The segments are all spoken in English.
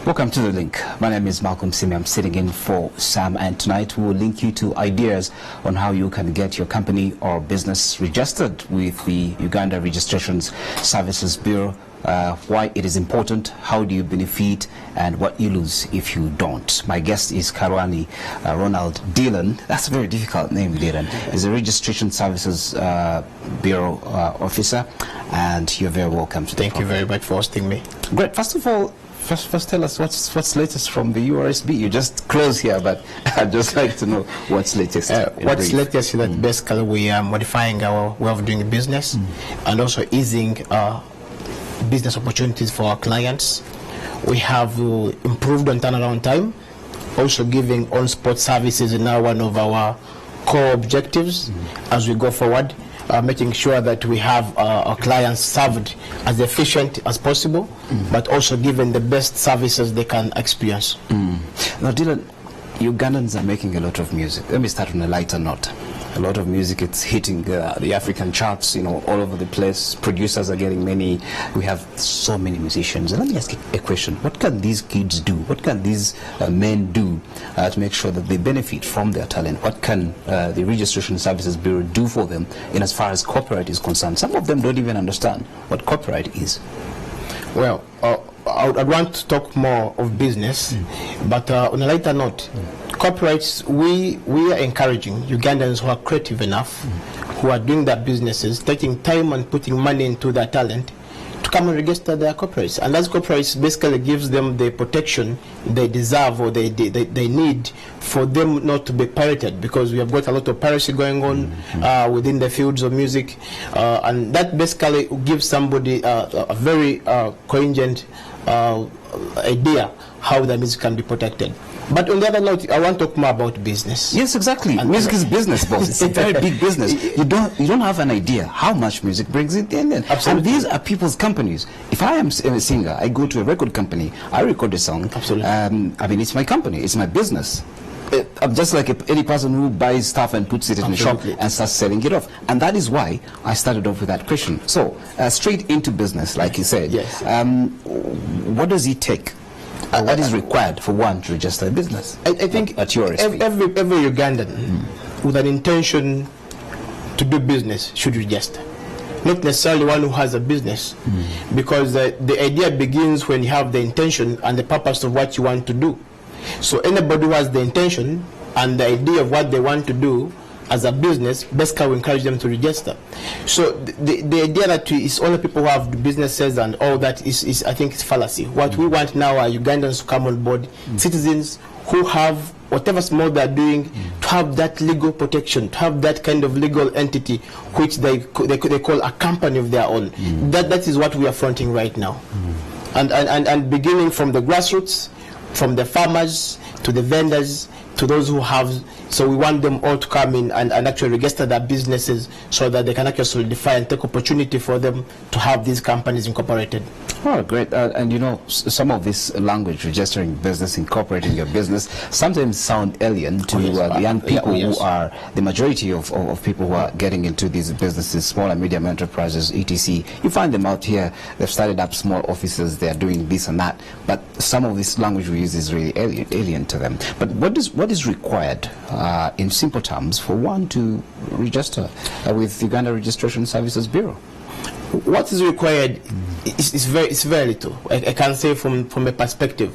Welcome to The Link. My name is Malcolm Simi. I'm sitting in for Sam, and tonight we will link you to ideas on how you can get your company or business registered with the Uganda Registrations Services Bureau, why it is important, how do you benefit, and what you lose if you don't. My guest is Karwani Ronald Dillon. That's a very difficult name, Dillon. He's a Registration Services Bureau officer, and you're very welcome to the Thank you very much for hosting me. Great. First of all, First tell us what's latest from the URSB. You just closed here, but I'd just like to know what's latest. What's latest is that basically we are modifying our way of doing business and also easing business opportunities for our clients. We have improved on turnaround time, also giving on-spot services is now one of our core objectives as we go forward. Making sure that we have our clients served as efficient as possible, but also given the best services they can experience. Now, Dylan, Ugandans are making a lot of music. Let me start on a lighter note. A lot of music, it's hitting the African charts, you know, all over the place. Producers are getting many. We have so many musicians. And let me ask you a question. What can these kids do? What can these men do to make sure that they benefit from their talent? What can the Registration Services Bureau do for them in as far as copyright is concerned? Some of them don't even understand what copyright is. Well, I'd want to talk more of business, but on a lighter note, copyrights, we are encouraging Ugandans who are creative enough, who are doing their businesses, taking time and putting money into their talent, to come and register their copyrights. And that copyrights basically gives them the protection they deserve or they need for them not to be pirated, because we have got a lot of piracy going on within the fields of music, and that basically gives somebody a very cogent idea how the music can be protected. But on the other note, I want to talk more about business. Yes, exactly. And music is business, boss. It's a very big business. You don't have an idea how much music brings in. Absolutely. And these are people's companies. If I am a singer, I go to a record company, I record a song. Absolutely. I mean, it's my company, it's my business. I'm just like any person who buys stuff and puts it in the shop and starts selling it off. And that is why I started off with that question. So, straight into business, like you said. Yes. What does it take? What is required for one to register a business? I think at your every Ugandan with an intention to do business should register. Not necessarily one who has a business, because the idea begins when you have the intention and the purpose of what you want to do. So anybody who has the intention and the idea of what they want to do as a business, basically we encourage them to register. So the idea that it's only people who have businesses and all that is I think it's fallacy. What we want now are Ugandans to come on board, citizens who have whatever small they're doing, to have that legal protection, to have that kind of legal entity which they call a company of their own. That is what we are fronting right now. And beginning from the grassroots, from the farmers to the vendors to those who have, so we want them all to come in and actually register their businesses so that they can actually solidify and take opportunity for them to have these companies incorporated. Oh, great. And you know, some of this language, registering business, incorporating your business, sometimes sound alien to the young people who are the majority of people who are getting into these businesses, small and medium enterprises, etc. You find them out here, they've started up small offices, they're doing this and that, but some of this language we use is really alien to them. But what is required in simple terms for one to register with Uganda Registration Services Bureau? What is required is very little. I can say from a perspective,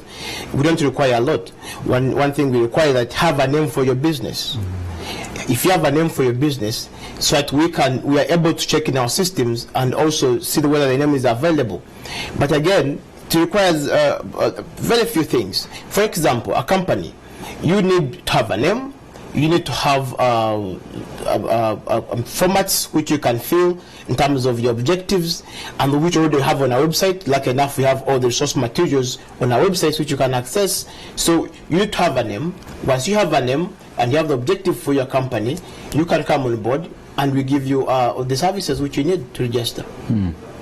we don't require a lot. One thing we require is that have a name for your business. If you have a name for your business, so that we are able to check in our systems and also see whether the name is available. But again, it requires very few things. For example, a company, you need to have a name. You need to have formats which you can fill in terms of your objectives, and which already have on our website. Lucky enough, we have all the resource materials on our website which you can access. So you need to have a name. Once you have a name and you have the objective for your company, you can come on board and we give you the services which you need to register.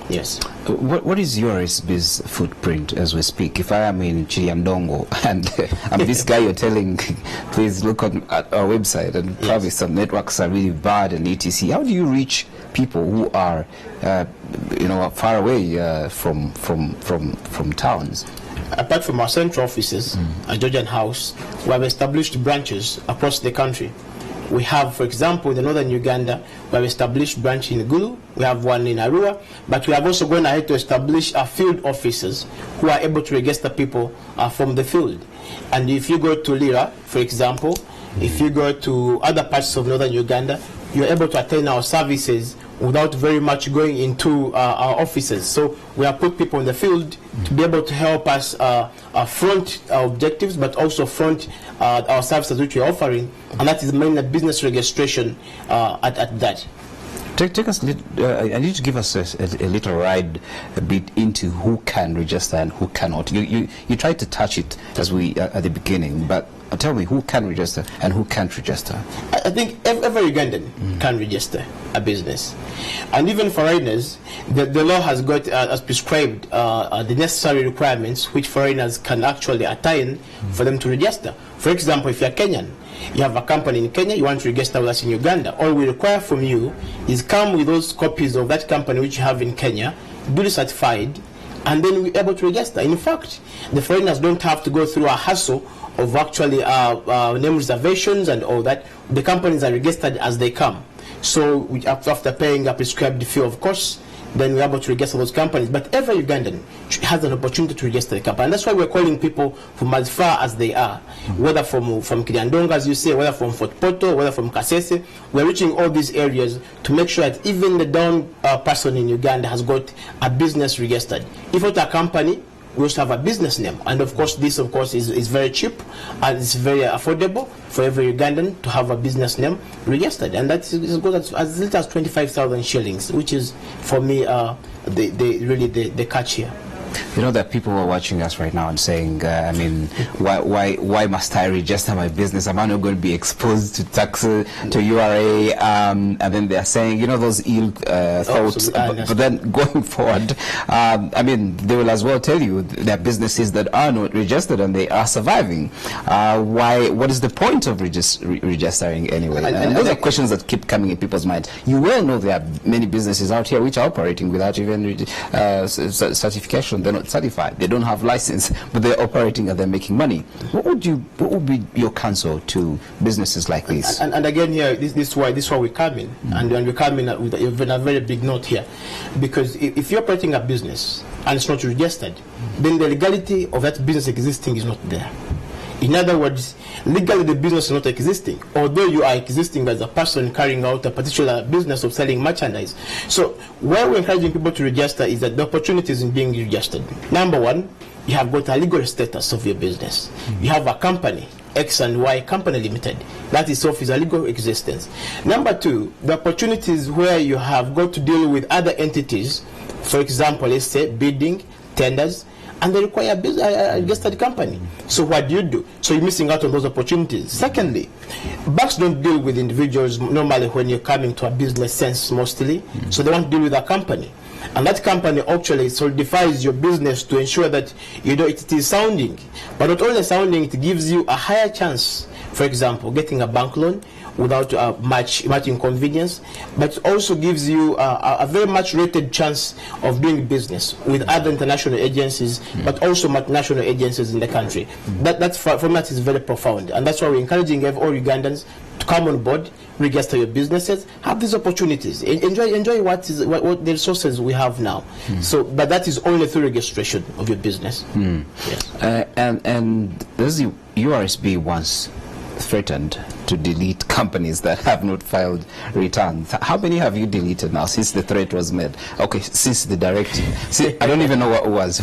Yes. What is your URSB's footprint as we speak? If I am in Chiriandongo and I'm this guy you're telling, please look at our website, and probably some networks are really bad and etc. How do you reach people who are, far away from towns? apart from our central offices at Georgian House, we have established branches across the country. We have, for example, in northern Uganda, we have established branch in Gulu, we have one in Arua, but we have also gone ahead to establish our field officers who are able to register people from the field. And if you go to Lira, for example, if you go to other parts of northern Uganda, you're able to attain our services without very much going into our offices. So we have put people in the field to be able to help us front our objectives, but also front our services which we're offering, and that is mainly business registration at that. Take us. I need to give us a little ride a bit into who can register and who cannot. You tried to touch it as we at the beginning, but tell me who can register and who can't register. I think every Ugandan can register a business, and even foreigners, the law has got has prescribed the necessary requirements which foreigners can actually attain for them to register. For example, if you're Kenyan, you have a company in Kenya, you want to register with us in Uganda, all we require from you is come with those copies of that company which you have in Kenya, duly certified, and then we're able to register. In fact, the foreigners don't have to go through a hassle of actually name reservations and all that. The companies are registered as they come. So we, after paying a prescribed fee, of course, then we're able to register those companies. But every Ugandan has an opportunity to register the company. And that's why we're calling people from as far as they are, whether from Kiriandonga, as you say, whether from Fort Portal, whether from Kasese. We're reaching all these areas to make sure that even the down person in Uganda has got a business registered. If it's a company, we also have a business name, and of course this is very cheap and it's very affordable for every Ugandan to have a business name registered, and that goes as little as 25,000 shillings, which is for me the catch here. You know that people are watching us right now and saying, I mean, why must I register my business? Am I not going to be exposed to tax, to URA? And then they're saying, you know, those ill thoughts. But then going forward, I mean, they will as well tell you there are businesses that are not registered and they are surviving. What is the point of registering anyway? And those are questions that keep coming in people's minds. You well know there are many businesses out here which are operating without even certification. They're not certified, they don't have license, but they're operating and they're making money. What would be your counsel to businesses like this? And again here, this is why we come in, and we come in with a very big note here, because if you're operating a business and it's not registered, then the legality of that business existing is not there. In other words, legally the business is not existing, although you are existing as a person carrying out a particular business of selling merchandise. So where we're encouraging people to register is that the opportunities in being registered. Number one, you have got a legal status of your business. You have a company, X and Y Company Limited. That itself is a legal existence. Number two, the opportunities where you have got to deal with other entities, for example, let's say bidding, tenders, and they require a registered company. So what do? So you're missing out on those opportunities. Secondly, banks don't deal with individuals normally when you're coming to a business sense mostly, so they want to deal with a company. And that company actually solidifies your business to ensure that it is sounding. But not only sounding, it gives you a higher chance, for example, getting a bank loan without much inconvenience, but it also gives you a very much rated chance of doing business with other international agencies, but also multinational agencies in the country. That's for me, that is very profound, and that's why we're encouraging all Ugandans to come on board, register your businesses, have these opportunities, enjoy what the resources we have now. So, but that is only through registration of your business. Yes. And does the URSB once threatened to delete companies that have not filed returns? How many have you deleted now since the threat was made? Okay, since the directive. I don't even know what it was,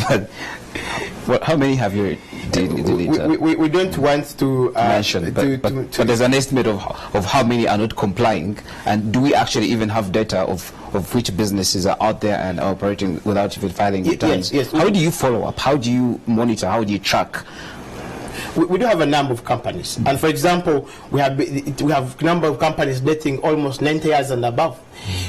but how many have you deleted? We don't want to mention, but there's an estimate of how many are not complying, and do we actually even have data of which businesses are out there and are operating without even filing returns? Yes. How do you follow up? How do you monitor? How do you track? We do have a number of companies, and for example, we have a number of companies dating almost 90 years and above.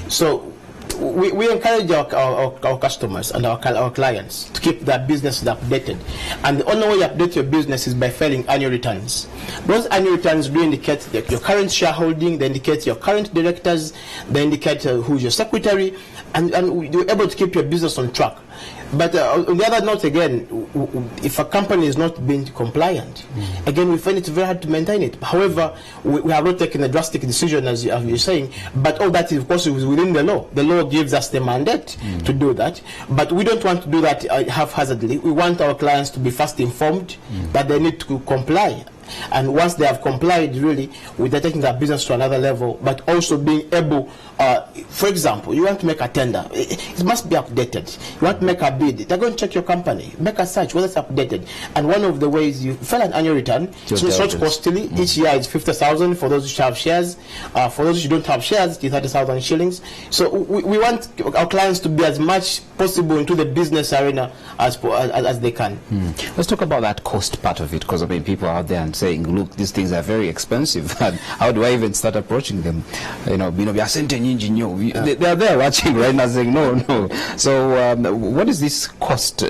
So we encourage our customers and our clients to keep their businesses updated, and the only way you update your business is by filing annual returns. Those annual returns do indicate your current shareholding, they indicate your current directors, they indicate who's your secretary, and you're able to keep your business on track. But on the other note, again, if a company is not being compliant, again, we find it very hard to maintain it. However, we have not taken a drastic decision, as you're saying, but all that, of course, is within the law. The law gives us the mandate to do that, but we don't want to do that haphazardly. We want our clients to be first informed that they need to comply. And once they have complied, really, with taking their business to another level, but also being able, for example, you want to make a tender, it must be updated. You want to make a bid, they're going to check your company, make a search whether it's updated. And one of the ways you file an annual return, so it's not costly. Each year it's 50,000 for those who have shares. For those who don't have shares, it's 30,000 shillings. So we want our clients to be as much possible into the business arena as they can. Let's talk about that cost part of it, because I mean, people are out there and saying, look, these things are very expensive. And how do I even start approaching them? We are they are there watching right now saying no. So what is this cost?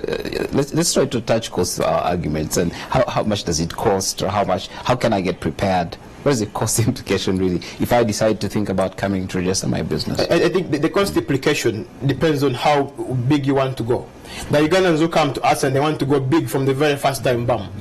Let's try to touch cost arguments, and how much does it cost, or how can I get prepared? What is the cost implication, really, if I decide to think about coming to register my business? I think the cost implication depends on how big you want to go. The Ugandans who come to us and they want to go big from the very first time, bam.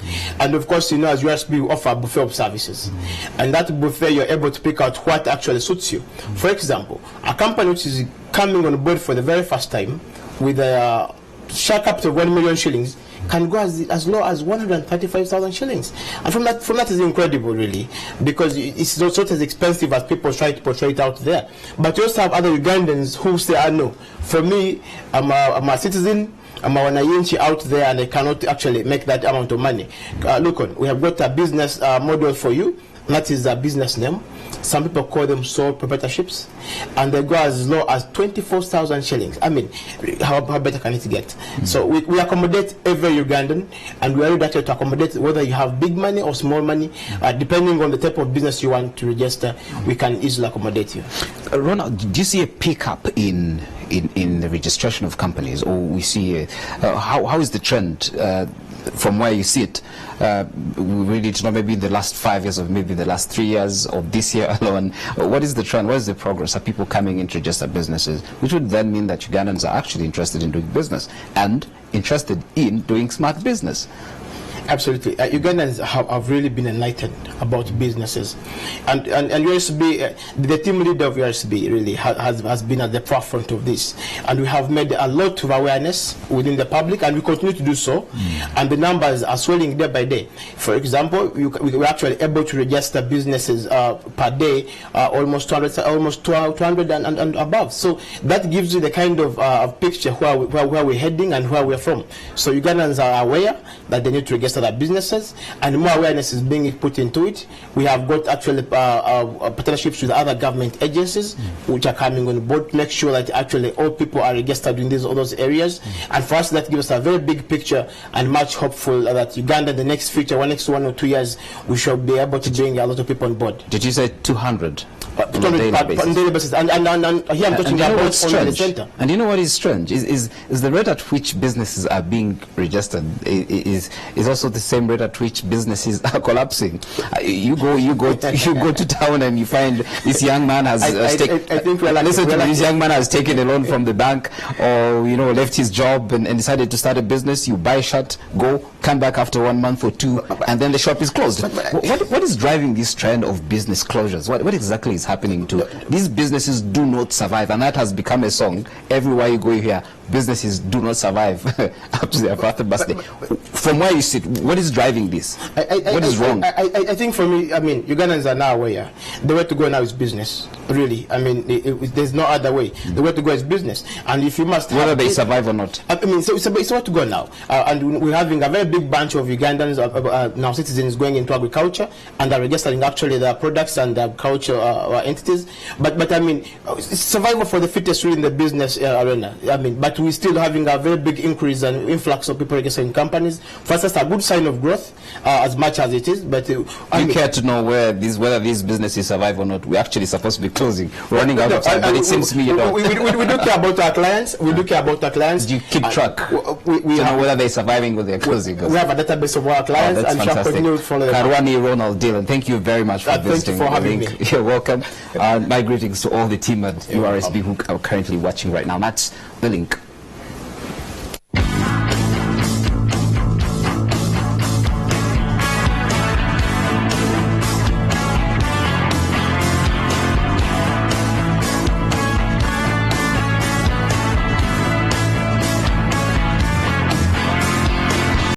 And of course, as USB, we offer a buffet of services. And that buffet, you're able to pick out what actually suits you. For example, a company which is coming on board for the very first time with a share capital of 1 million shillings can go as low as 135,000 shillings. And from that is incredible, really, because it's not as expensive as people try to portray it out there. But you also have other Ugandans who say, no, for me, I'm a citizen, I'm a wananchi out there, and I cannot actually make that amount of money. Look, we have got a business model for you. That is a business name. Some people call them sole proprietorships, and they go as low as 24,000 shillings. I mean, how better can it get? So we accommodate every Ugandan, and we are ready to accommodate whether you have big money or small money, depending on the type of business you want to register. We can easily accommodate you. Ronald, do you see a pickup in the registration of companies, or we see how is the trend from where you sit? We really need to know, maybe in the last 5 years, or maybe the last 3 years, of this year alone. What is the trend? What is the progress? Are people coming in to register businesses? Which would then mean that Ugandans are actually interested in doing business and interested in doing smart business. Absolutely. Ugandans have really been enlightened about businesses. And USB, the team leader of USB really has been at the forefront of this. And we have made a lot of awareness within the public, and we continue to do so. And the numbers are swelling day by day. For example, we were actually able to register businesses per day, almost 200 and above. So that gives you the kind of picture where we're heading and where we're from. So Ugandans are aware that they need to register their businesses, and more awareness is being put into it. We have got actually partnerships with other government agencies which are coming on board to make sure that actually all people are registered in those areas. And for us, that gives us a very big picture, and much hopeful that Uganda in the next future, next 1 or 2 years, we shall be able to bring a lot of people on board. Did you say 200? On a daily basis. And here I'm talking about only the center. And you know what is strange? Is the rate at which businesses are being registered is also the same rate at which businesses are collapsing. You go to town and you find this young man has this young man has taken a loan from the bank, or left his job and decided to start a business. You buy shut, come back after 1 month or 2, and then the shop is closed. What is driving this trend of business closures? What exactly is happening to these businesses? Do not survive, and that has become a song. Everywhere you go here, businesses do not survive up to their birthday. From where you sit, what is driving this? What is wrong? I think for me, Ugandans are now aware. The way to go now is business. Really, there's no other way. The way to go is business, and if you must, whether they survive or not. So it's a way to go now, and we're having a very big bunch of Ugandans now citizens going into agriculture, and are registering actually their products and their agriculture entities. But it's survival for the fittest really in the business arena. But we're still having a very big increase and influx of people registering companies. For us, that's a good sign of growth, as much as it is. But you care to know whether these businesses survive or not? We're actually supposed to be closing. We're running out of time, but it seems to me you don't. We do care about our clients. We do care about our clients. Do you keep track? We know whether they're surviving or they're closing. We have a database of our clients, and shall continue to follow them. Karwani Ronald Dillon, thank you very much for visiting. Thank you for having me. You're welcome. My greetings to all the team at URSB who are currently watching right now. That's The Link.